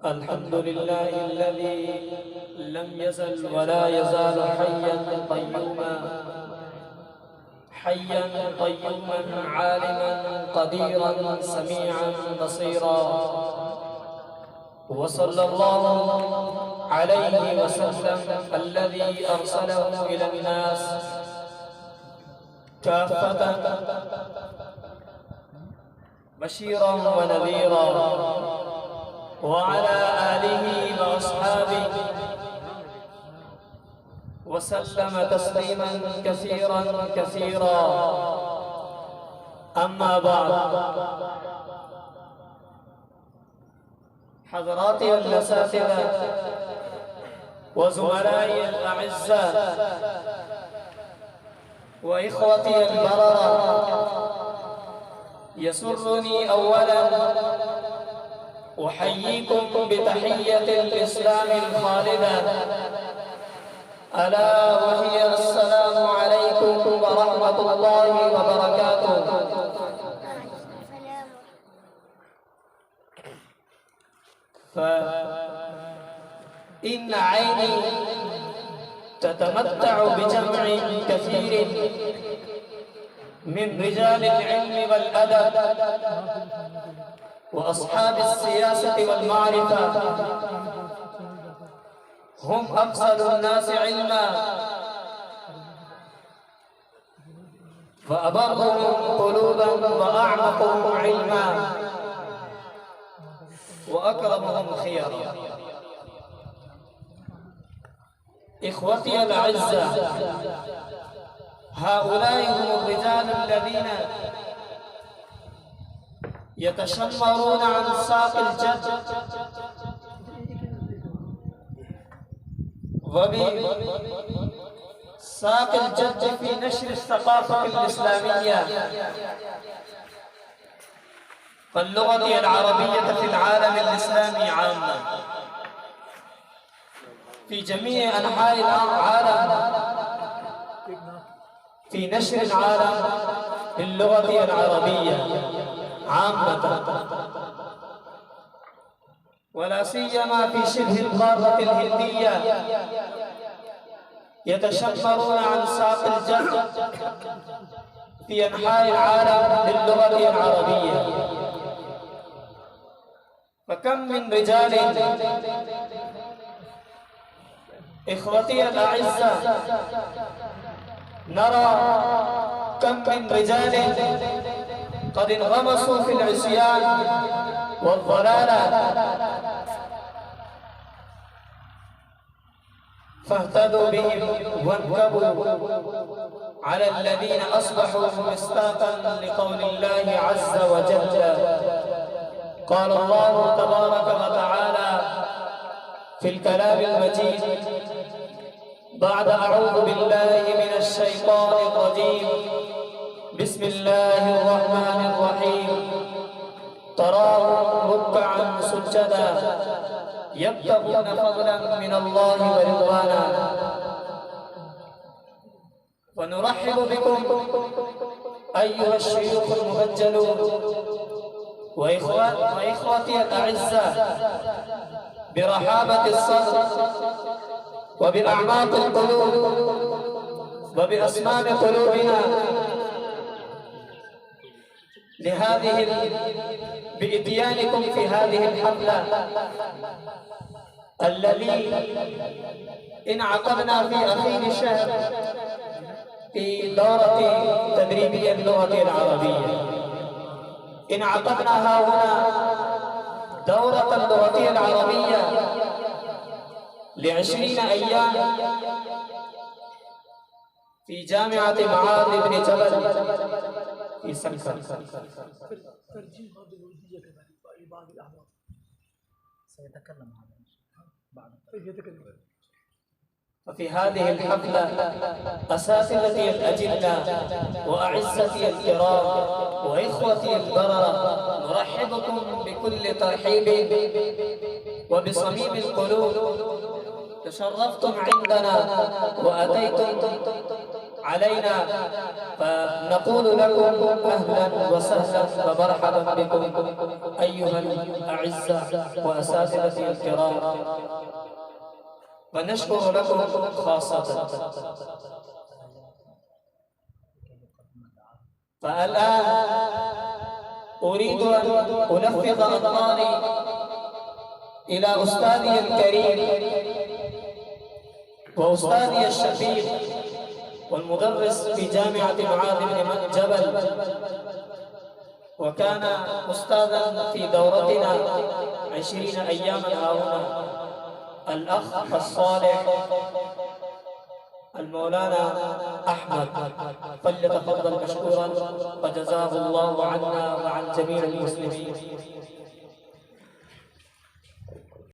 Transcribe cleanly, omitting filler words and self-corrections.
الحمد لله الذي لم يزل ولا يزال حيا قيوما عالما قديرا سميعا بصيرا. وصلى الله عليه وسلم الذي أرسله إلى الناس كافة بشيرا ونذيرا، وعلى آله وأصحابه وسلم تسليما كثيرا. أما بعد، حضراتي الأساتذة وزملائي الأعزاء وإخوتي البررة، يسرني أولا أحييكم بتحية الإسلام الخالدة، ألا وهي السلام عليكم ورحمة الله وبركاته. فإن عيني تتمتع بجمع كثير من رجال العلم والأدب وأصحاب السياسة والمعرفة، هم أفضل الناس علما وأبرهم قلوبا وأعمقهم علما وأكرمهم خيارا. إخوتي الأعزاء، هؤلاء هم الرجال الذين يتشمرون عن ساق الجد وبساق الجد في نشر الثقافة الإسلامية واللغة العربية في العالم الإسلامي عامة، في جميع أنحاء العالم، في نشر العالم باللغة العربية عامة، ولا سيما في شبه القارة الهندية، يتشمرون عن ساق الجد في أنحاء العالم باللغة العربية. فكم من رجال، إخوتي الأعزاء، نرى كم من رجال قد انغمسوا في العصيان والضلالة فاهتدوا بهم وانكبوا على الذين أصبحوا مصداقا لقول الله عز وجل. قال الله تبارك وتعالى في الكلام المجيد بعد أعوذ بالله من الشيطان الرجيم: بسم الله الرحمن الرحيم. تراهم ركعا سجدا يبتغون فضلا من الله ورضوانا. ونرحب بكم أيها الشيوخ المبجلون وإخوتي الأعزاء برحابة الصدر وبأعماق القلوب وبأصمام قلوبنا بإتيانكم في هذه الحفلة الذي انعقدنا في أخير الشهر في دورة تدريبية اللغة العربية. انعقدنا هنا دورة اللغة العربية ل20 أيام في جامعة معاذ بن جبل في سمسم. سيتكلم وفي هذه الحفلة أساتذتي الأجلة وأعزتي الكرام وإخوتي البررة، نرحبكم بكل ترحيب وبصميم القلوب. تشرفتم عندنا وأتيتم علينا، فنقول لكم أهلا وسهلا ومرحبا بكم أيها الأعزة وأساتذتي الكرام، ونشكر لكم خاصة. فالآن أريد أن ألفظ أنظاري إلى أستاذي الكريم وأستاذي الشفيق والمدرس في جامعة معاذ بن جبل، وكان أستاذا في دورتنا 20 أياما هنا، الأخ الصالح المولانا أحمد، فليتفضل مشكورا وجزاه الله عنا وعن جميع المسلمين.